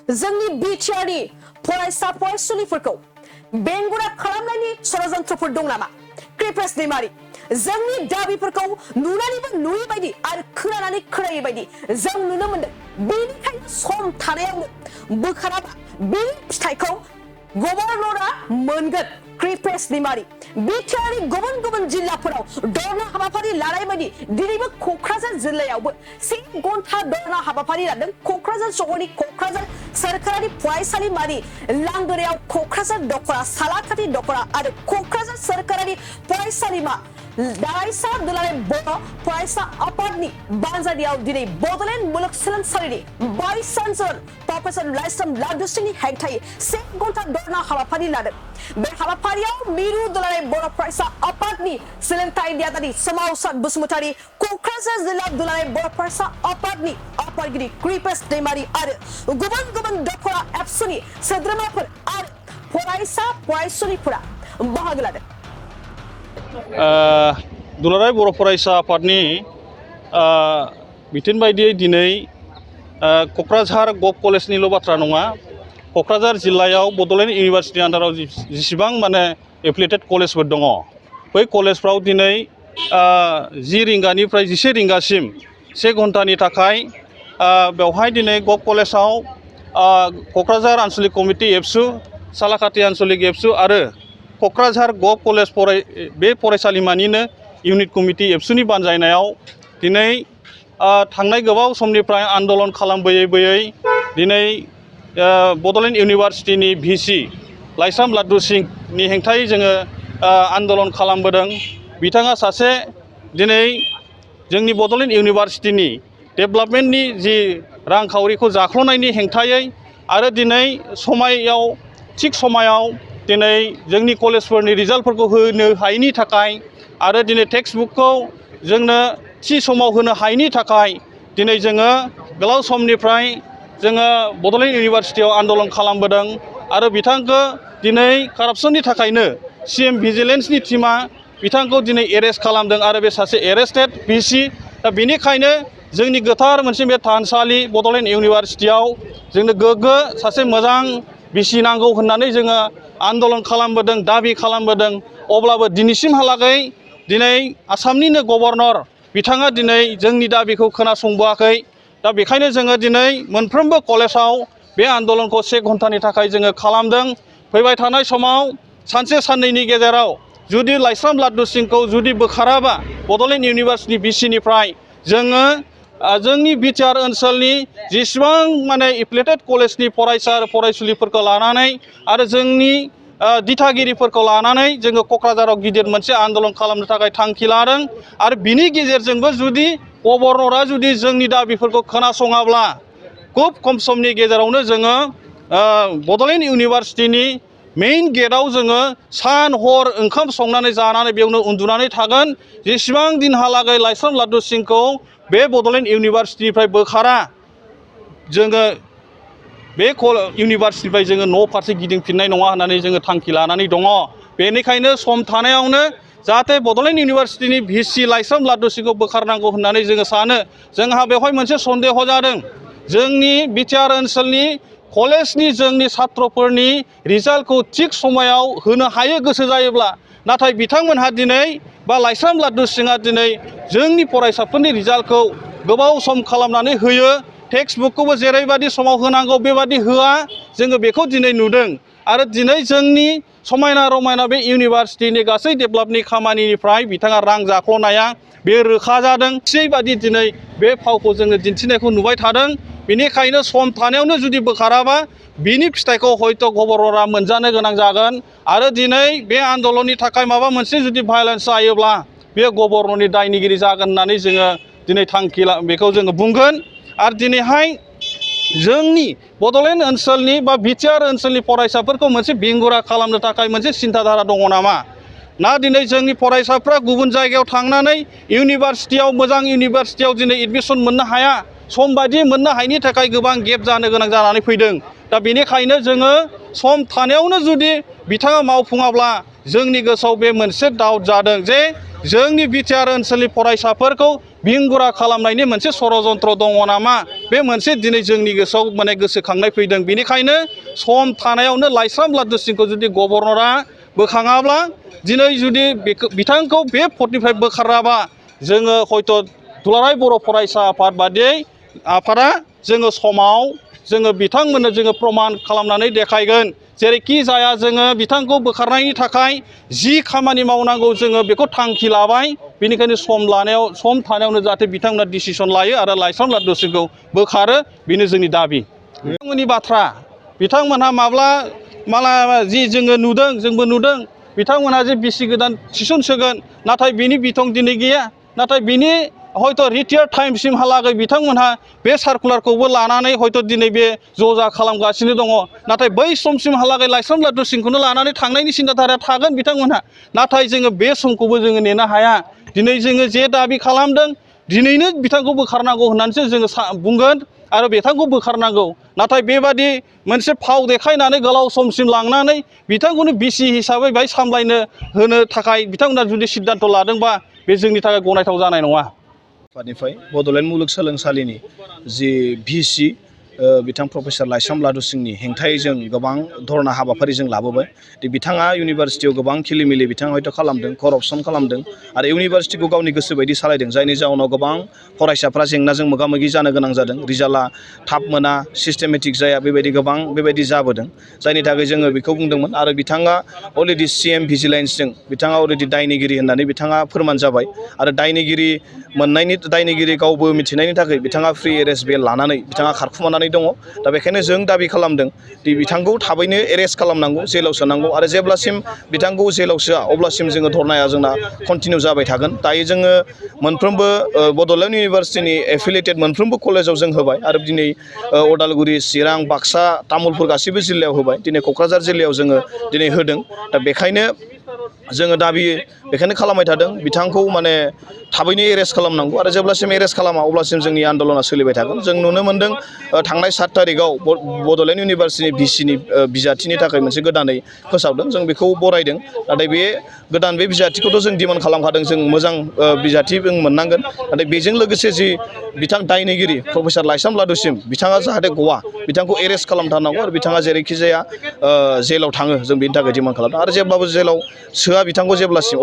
जोंनि बिटिआरनि फरायसा फरायसुलिफोरखौ बेंगुरा खालामनायनि षड्यन्त्रफोर दं नामा? कृपेश दैमारी जोंनि दाबिफोरखौ नुनानैबो नुयै बायदि आरो खोनानानै खोनायै बायदि जों नुनो मोनदों। बेनिखायनो सम थानायावनो बोखाराबा बेनि फिथाइखौ गभर्नरा मोनगोन। कृपेश दैमारी बिटिआरनि गुबुन गुबुन जिल्लाफोराव धरना हाबाफारि लानाय बायदि दिनैबो क'क्राझार जिल्लायावबो 1 घन्टा धरना हाबाफारि लादों। क'क्राझार सहरनि क'क्राझार सोरखारि फरायसालिमानि लांगोनायाव क'क्राझार दख'रा, सालाकाथि दख'रा आरो क'क्राझार सोरखारि फरायसालिमा दारायसा दुलाराय बर' फरायसा आफादनि बानजायनायाव दिनै बड'लेण्ड मुलुगसोलोंसालिनि भाइस चेन्सेलर प्रफेसर लाइस्राम लादुसिंनि हेंथायै 1 घन्टा धरना हाबाफारि लादों। बे हाबाफारियाव मिरु दुलाराय बर' फरायसा आफादनि सोलोंथाइ नेहाथारि सोमावसार बसुमतारी, क'क्राझार जिल्ला दुलाराय बर' फरायसा आफादनि आफादगिरि कृपेश दैमारी आरो गुबुन गुबुन दख'रा एबसुनि सोद्रोमाफोर आरो फरायसा फरायसुलिफोरा बाहागो लादों। दुलाराय बर' फरायसा आफादनि बिथोन बायदियै दिनै क'क्राझार गभ कलेजनिल' बाथ्रा नङा, क'क्राझार जिल्लायाव बड'लेण्ड इउनिभारसिटिनि आन्दाराव जेसेबां माने एफिलिएटेड कलेजफोर दङ, बै कलेजफ्राव दिनै 10 रिंगानिफ्राय 11 रिंगासिम 1 घन्टानि थाखाय बेवहाय दिनै गभ कलेजाव क'क्राझार आन्सलिक कमिटि एबसु, सालाकाथि आन्सलिक एबसु आरो क'क्राझार गभ कलेज बे फरायसालिमानिनो इउनिट कमिटि एबसुनि बानजायनायाव दिनै थांनाय गोबाव समनिफ्राय आन्दलन खालामबोयै दिनै बड'लेण्ड इउनिभारसिटिनि भिसि लाइस्राम लादुसिंनि हेंथायै जोङो आन्दलन खालामबोदों। बिथाङा सासे दिनै जोंनि बड'लेण्ड इउनिभारसिटिनि डेभेलपमेन्टनि जि रांखावरिखौ जाख्ल'नायनि हेंथायै आरो दिनै थिग समायाव दिनै जोंनि कलेजफोरनि रिजाल्टफोरखौ होनो हायैनि थाखाय आरो दिनै टेक्स्ट बुकखौ जोंनो थि समाव होनो हायैनि थाखाय दिनै जोङो गोलाव समनिफ्राय जोङो बड'लेण्ड इउनिभारसिटियाव आन्दलन खालामबोदों आरो बिथांखौ दिनै कारापसननि थाखायनो CM भिजिलेन्सनि टिमा बिथांखौ दिनै एरेस्ट खालामदों आरो बे सासे एरेस्टेड भिसि। दा बेनिखायनो जोंनि गोथार मोनसे बे थानसालि बड'लेण्ड इउनिभारसिटियाव जोंनो गोग्गो सासे मोजां भिसि नांगौ होननानै जोङो आन्दलन खालामबोदों, दाबि खालामबोदों। अब्लाबो दिनैसिमहालागै दिनै आसामनिनो गभर्नर बिथाङा दिनै जोंनि दाबिखौ खोनासंबोआखै। दा बेखायनो जोङो दिनै मोनफ्रोमबो कलेजाव बे आन्दलनखौ 1 घन्टानि थाखाय जोङो खालामदों। फैबाय थानाय समाव सानसे साननैनि गेजेराव जुदि लाइस्राम लादुसिंखौ जुदि बोखाराबा बड'लेण्ड इउनिभारसिटि भिसिनिफ्राय जोङो जोंनि बिटिआर ओनसोलनि जेसेबां माने एफिलिएटेड कलेजनि फरायसा आरो फरायसुलिफोरखौ लानानै आरो जोंनि दिथागिरिफोरखौ लानानै जोङो क'क्राझाराव गिदिर मोनसे आन्दलन खालामनो थाखाय थांखि लादों। आरो बिनि गेजेरजोंबो जुदि गभर्नरा जुदि जोंनि दाबिफोरखौ खोनासङाब्ला खुब खम समनि गेजेरावनो जोङो बड'लेण्ड इउनिभारसिटिनि मेइन गेटआव जोङो सान हर ओंखाम संनानै जानानै बेयावनो उन्दुनानै थागोन जेसेबां दिनहालागै लाइस्राम लादुसिंखौ बे बड'लेण्ड इउनिभारसिटिनिफ्राय बोखारा। जोङो बे इउनिभारसिटिनिफ्राय जोङो न' फारसे गिदिंफिननाय नङा होननानै जोङो थांखि लानानै दङ। बेनिखायनो सम थानायावनो जाहाथे बड'लेण्ड इउनिभारसिटिनि भिसि लाइस्राम लादुसिंखौ बोखारनांगौ होननानै जोङो सानो। जोंहा बेवहाय मोनसे सन्देह जादों, जोंनि बिटिआर ओनसोलनि कलेजनि जोंनि छात्रफोरनि रिजाल्टखौ थिग समायाव होनो हायो गोसो जायोब्ला, नाथाय बिथांमोनहा दिनै बा लाइस्राम लादुसिंआ दिनै जोंनि फरायसाफोरनि रिजाल्टखौ गोबाव सम खालामनानै होयो। टेक्स्ट बुकखौबो जेरैबायदि समाव होनांगौ बेबादि होआ, जोङो बेखौ दिनै नुदों। आरो दिनै जोंनि समायना रमायना बे इउनिभारसिटिनि गासै डेभेलपनि खामानिनिफ्राय बिथाङा रां जाख्ल'नाया बे रोखा जादों। थिगबादि दिनै बे फावखौ जोङो दिन्थिनायखौ नुबाय थादों। बेनिखायनो सम थानायावनो जुदि बोखाराबा बिनि फिथाइखौ हयथ' गभर्नरा मोनजानो गोनां जागोन। आरो दिनै बे आन्दलननि थाखाय माबा मोनसे जुदि भायलेन्स जायोब्ला बे गभर्नरनि दायनिगिरि जागोन होननानै जोङो दिनै बेखौ जोङो बुंगोन। आरो दिनैहाय जोंनि बड'लेण्ड ओनसोलनि बा बिटिआर ओनसोलनि फरायसाफोरखौ मोनसे बेंगुरा खालामनो थाखाय मोनसे सिन्थाधारा दङ नामा? ना दिनै जोंनि फरायसाफ्रा गुबुन जायगायाव थांनानै इउनिभारसिटियाव मोजां इउनिभारसिटियाव दिनै एडमिसन मोननो हाया, सम बायदि मोननो हायैनि थाखाय गोबां गेप जानो गोनां जानानै फैदों। दा बेनिखायनो जोङो सम थानायावनो जुदि बिथाङा मावफुङाब्ला जोंनि गोसोआव बे मोनसे डाउट जादों जे जोंनि बिटिआर ओनसोलनि फरायसाफोरखौ बेंगुरा खालामनायनि मोनसे षड़यन्त्र दङ नामा बे मोनसे दिनै जोंनि गोसोआव माने गोसोखांनाय फैदों बेनिखायनो सम थानायावनो लाइस्राम लादु सिंहखौ जुदि गभर्नरा बोखाङाब्ला दिनै जुदि बिथांखौ बे पदनिफ्राय बोखाराबा जोङो हयथ' दुलाराय बर' फरायसा आफाद बादियै आफादा जोङो समाव जोङो बिथांमोननो जोङो प्रमान खालामनानै देखायगोन जेरैखि जाया जोङो बिथांखौ बोखारनायनि थाखाय जि खामानि मावनांगौ जोङो बेखौ थांखि लाबाय बेनिखायनो सम थानायावनो जाहाथे बिथांमोना डिसिसन लायो आरो लाइस्राम लादु सिंहखौ बोखारो बेनो जोंनि दाबि बिथांमोननि बाथ्रा बिथांमोनहा माला जि जोङो नुदों जोंबो नुदों बिथांमोनहा जे बिसि गोदान थिसनसोगोन नाथाय बिनि बिथं दिनै गैया नाथाय बिनि हयथ' रिटायार टाइमसिमहालागै बिथांमोनहा बे सार्कुलारखौबो लानानै हयथ' दिनै बे जजा खालामगासिनो दङ नाथाय बै समसिमहालागै लाइस्राम लादु सिंहखौनो लानानै थांनायनि सिन्थाधाराया थागोन बिथांमोनहा नाथाय जोङो बे समखौबो जोङो नेनो हाया दिनै जोङो जे दाबि खालामदों दिनैनो बिथांखौ बोखारनांगौ होननानैसो जोङो बुंगोन आरो बिथांखौ बोखारनांगौ नाथाय बेबादि मोनसे फाव देखायनानै गोलाव समसिम लांनानै बिथांखौनो बिसि हिसाबै बाहाय सामलायनो होनो थाखाय बिथांमोना जुदि सिद्धान्त लादोंबा बे जोंनि थाखाय गनायथाव जानाय नङा आफादनिफ्राय बड'लेण्ड मुलुगसोलोंसालिनि जि भिसि बिथां प्रफेसर लाइस्राम लादु सिंहनि हेंथायै जों गोबां धरना हाबाफारि जों लाबोबाय बिथाङा इउनिभारसिटियाव गोबां खिलिमिलि बिथाङा हयथ' खालामदों करपसन खालामदों आरो इउनिभारसिटिखौ गावनि गोसो बायदि सालायदों जायनि जाउनाव गोबां फरायसाफ्रा जेंनाजों मोगा मोगि जानो गोनां जादों रिजाल्टआ थाब मोना सिस्टेमेटिक जाया बेबायदि गोबां बेबायदि जाबोदों जायनि थाखाय जोङो बेखौ बुंदोंमोन आरो बिथाङा अलरेडि CM भिजिलेन्सजों बिथाङा अलरेडि दायनिगिरि होननानै बिथाङा फोरमान जाबाय आरो दायनिगिरि गावबो मिथिनायनि थाखाय बिथाङा फ्रि एरेस्ट बेल लानानै बिथाङा खारखुमानानै दङ दा बेखायनो जों दाबि खालामदों दि बिथांखौ थाबैनो एरेस्ट खालामनांगौ जेलाव सोनांगौ आरो जेब्लासिम बिथांखौ जेलाव सोआ अब्लासिम जोङो धरनाया जोंना कन्टिनिउ जाबाय थागोन दायो जोङो मोनफ्रोमबो बड'लेण्ड इउनिभारसिटिनि एफिलियेटेड मोनफ्रोमबो कलेजाव जों होबाय आरो दिनै उदालगुरि चिरां बाक्सा तामुलपुर गासैबो जिल्लायाव होबाय दिनै क'क्राझार जिल्लायाव जोङो दिनै होदों दा बेखायनो जोङो दाबि बेखायनो खालामबाय थादों बिथांखौ माने थाबैनो एरेस्ट खालामनांगौ आरो जेब्लासिम एरेस्ट खालामा अब्लासिम जोंनि आन्दलना सोलिबाय थागोन जों नुनो मोन्दों थांनाय 7 तारिखआव बड'लेण्ड इउनिभारसिटिनि भिसिनि बिजाथिनि थाखाय मोनसे गोदानै फोसावदों जों बेखौ बरायदों नाथाय बे गोदान बे बिजाथिखौथ' जों डिमान्ड खालामखादों जों मोजां बिजाथि जों मोननांगोन नाथाय बेजों लोगोसे जि बिथां दायनिगिरि प्रफेसर लाइस्राम लादुसिम बिथाङा जाहाथे गवा बिथांखौ एरेस्ट खालामथारनांगौ आरो बिथाङा जेरैखि जाया जेलाव थाङो जों बेनि थाखाय डिमान्ड खालामदों आरो जेब्लाबो जेलाव सोआ बिथांखौ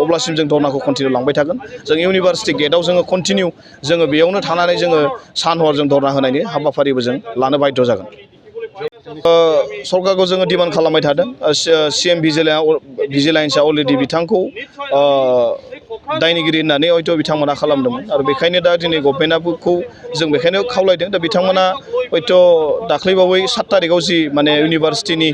अब्लासिम जों धरनाखौ कन्टिनिउ लांबाय थागोन जों इउनिभारसिटि गेटआव जोङो कन्टिनिउ जोङो बेयावनो थानानै जोङो सान हर जों धरना होनायनि हाबाफारिबो जों लानो बाध्य जागोन सरकारखौ जोङो डिमान्ड खालामबाय थादों CM भिजिलेन्सआ अलरेडि बिथांखौ दायनिगिरि होननानै हयथ' बिथांमोना खालामदोंमोन आरो बेखायनो दा दिनै गभर्नमेन्टखौ जों बेखायनो खावलायदों दा बिथांमोना हयथ' दाख्लैबावै 7 तारिखआव जि माने इउनिभारसिटिनि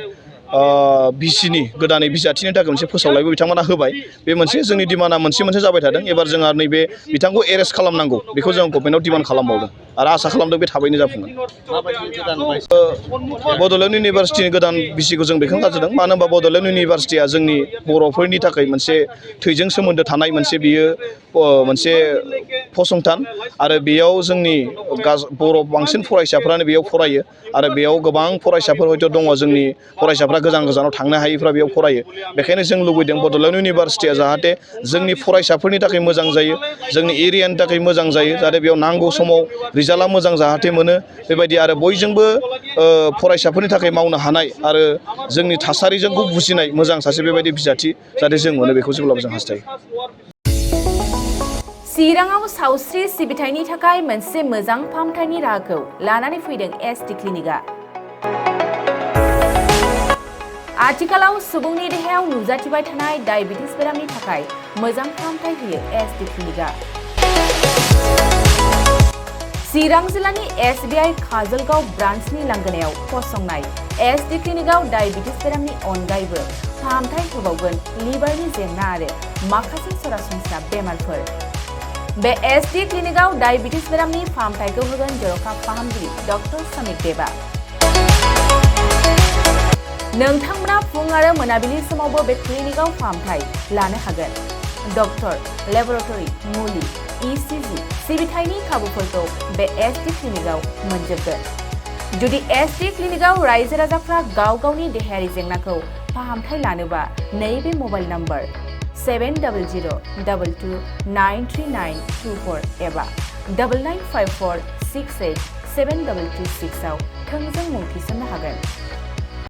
भिसिनि गोदानै बिजाथिनि थाखाय मोनसे फोसावलायबो बिथांमोना होबाय बे मोनसे जोंनि डिमान्डआ मोनसे जाबाय थादों एबार जोंहा नैबे बिथांखौ एरेस्ट खालामनांगौ बेखौ जों गभर्नमेन्टआव डिमान्ड खालामबावदों आरो आसा खालामदों बे थाबैनो जाफुंगोन बड'लेण्ड इउनिभारसिटिनि गोदान भिसिखौ जों बेखौनो गारजादों मानो होनबा बड'लेण्ड इउनिभारसिटिया जोंनि बर'फोरनि थाखाय मोनसे थैजों सोमोन्दो थानाय मोनसे बियो मोनसे फसंथान आरो बेयाव जोंनि बर' बांसिन फरायसाफ्रानो बेयाव फरायो आरो बेयाव गोबां फरायसाफोर हयथ' दङ जोंनि फरायसाफ्रा गोजानाव थांनो हायैफ्रा बेयाव फरायो बेखायनो जों लुबैदों बड'लेण्ड इउनिभारसिटिया जाहाथे जोंनि फरायसाफोरनि थाखाय मोजां जायो जोंनि एरियानि थाखाय मोजां जायो जाहाथे बेयाव नांगौ समाव रिजाल्टआ मोजां जाहाथे मोनो बेबायदि आरो बयजोंबो फरायसाफोरनि थाखाय मावनो हानाय आरो जोंनि थासारिजोंखौ बुजिनाय मोजां सासे बेबायदि बिजाथि जाहाथे जों मोनो बेखौ जेब्लाबो जों हास्थायो चिराङाव सावस्रि सिबिथायनि थाखाय मोनसे मोजां फाहामथायनि राहाखौ लानानै फैदों SD क्लिनिकआ आथिखालाव सुबुंनि देहायाव नुजाथिबाय थानाय डायबिटिस बेरामनि थाखाय मोजां फाहामथाय होयो SD क्लिनिकआ चिरां जिल्लानि SBI काजलगाव ब्रान्चनि लांगोनायाव फसंनाय SD क्लिनिकआव डायबिटिस बेरामनि अनगायैबो फाहामथाय होबावगोन लिभारनि जेंना आरो माखासे सरासनस्रा बेमारफोर बे SD क्लिनिकआव डायबिटिस बेरामनि फाहामथायखौ होगोन जर'खा फाहामगिरि डक्टर समिक देबा नोंथांमोना फुं आरो मोनाबिलि समावबो बे क्लिनिकआव फाहामथाय लानो हागोन डक्टर लेबरेटरि मुलि ECG सिबिथायनि खाबुफोरखौ बे SD क्लिनिकआव मोनजोबगोन जुदि SD क्लिनिकआव रायजो राजाफ्रा गाव गावनि देहायारि जेंनाखौ फाहामथाय लानोबा नैबे मबाइल नम्बर 7002293924 एबा 9954687226 आव थोंजों मुं थिसननो हागोन।